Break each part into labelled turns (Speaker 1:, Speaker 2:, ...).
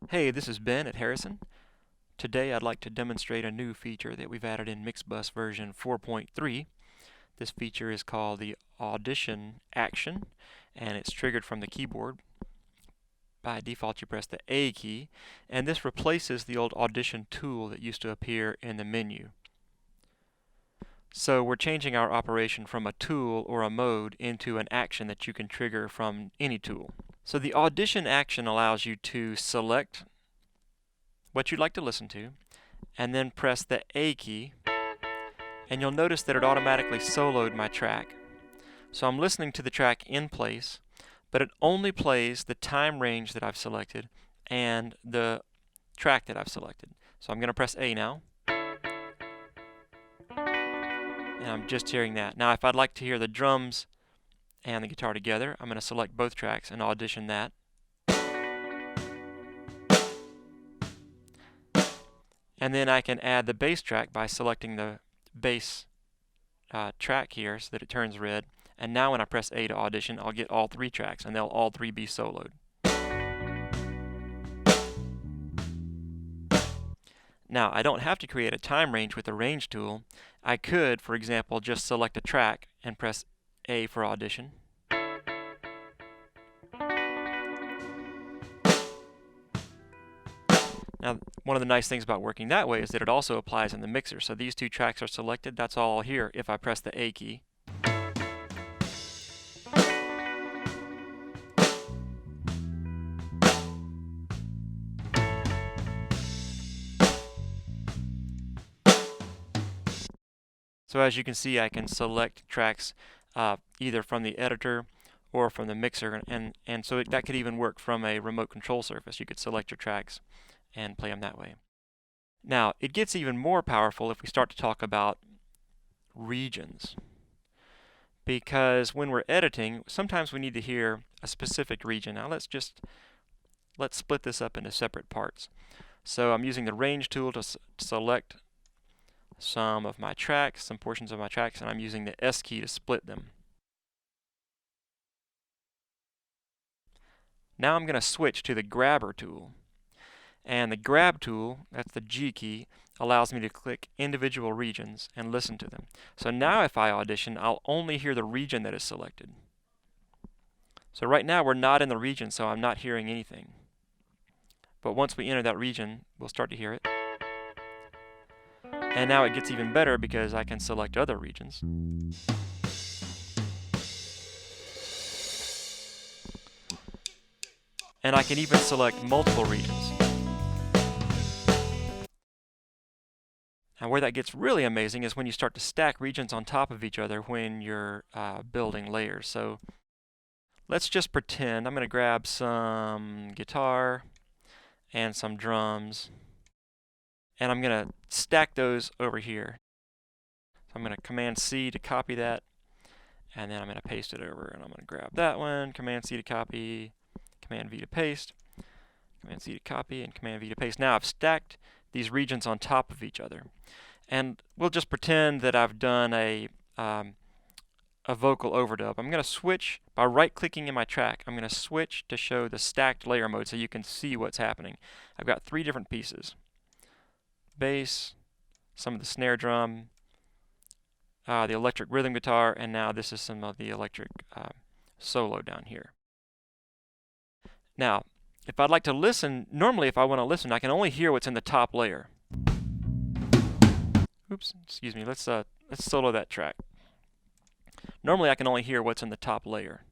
Speaker 1: Hey, this is Ben at Harrison. Today I'd like to demonstrate a new feature that we've added in Mixbus version 4.3. This feature is called the Audition action, and it's triggered from the keyboard. By default you press the A key, and this replaces the old Audition tool that used to appear in the menu. So we're changing our operation from a tool or a mode into an action that you can trigger from any tool. So the Audition action allows you to select what you'd like to listen to, and then press the A key, and you'll notice that it automatically soloed my track. So I'm listening to the track in place, but it only plays the time range that I've selected and the track that I've selected. So I'm going to press A now, and I'm just hearing that. Now if I'd like to hear the drums and the guitar together, I'm going to select both tracks and audition that. And then I can add the bass track by selecting the bass track here so that it turns red. And now when I press A to audition, I'll get all three tracks and they'll all three be soloed. Now I don't have to create a time range with the range tool. I could, for example, just select a track and press A for audition. Now, one of the nice things about working that way is that it also applies in the mixer. So these two tracks are selected. That's all I'll hear if I press the A key. So as you can see, I can select tracks either from the editor or from the mixer, and so that could even work from a remote control surface. You could select your tracks and play them that way. Now, it gets even more powerful if we start to talk about regions. Because when we're editing, sometimes we need to hear a specific region. Now let's split this up into separate parts. So I'm using the range tool to select some of my tracks, some portions of my tracks, and I'm using the S key to split them. Now I'm going to switch to the grabber tool. And the grab tool, that's the G key, allows me to click individual regions and listen to them. So now if I audition, I'll only hear the region that is selected. So right now we're not in the region, so I'm not hearing anything. But once we enter that region, we'll start to hear it. And now it gets even better because I can select other regions. And I can even select multiple regions. Now where that gets really amazing is when you start to stack regions on top of each other when you're building layers. So let's just pretend I'm going to grab some guitar and some drums, and I'm going to stack those over here. So I'm going to Command C to copy that, and then I'm going to paste it over, and I'm going to grab that one, Command C to copy, Command V to paste, Command C to copy, and Command V to paste. Now I've stacked these regions on top of each other. And we'll just pretend that I've done a vocal overdub. I'm going to switch, by right-clicking in my track, I'm going to switch to show the stacked layer mode so you can see what's happening. I've got three different pieces. Bass, some of the snare drum, the electric rhythm guitar, and now this is some of the electric solo down here. Now, if I'd like to listen, normally if I want to listen, I can only hear what's in the top layer. Oops, excuse me, let's solo that track. Normally I can only hear what's in the top layer.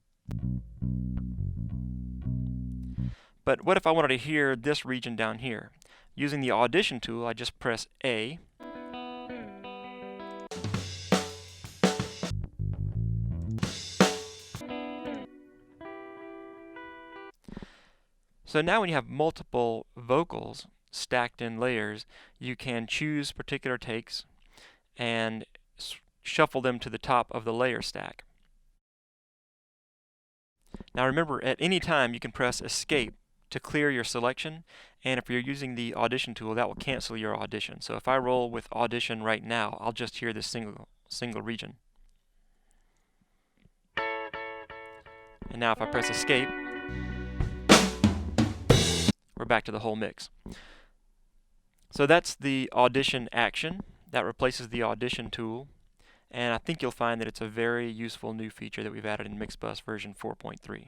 Speaker 1: But what if I wanted to hear this region down here? Using the Audition tool, I just press A. So now when you have multiple vocals stacked in layers, you can choose particular takes and shuffle them to the top of the layer stack. Now remember, at any time you can press Escape to clear your selection, and if you're using the Audition tool, that will cancel your audition. So if I roll with Audition right now, I'll just hear this single region. And now if I press Escape, we're back to the whole mix. So that's the Audition action. That replaces the Audition tool. And I think you'll find that it's a very useful new feature that we've added in Mixbus version 4.3.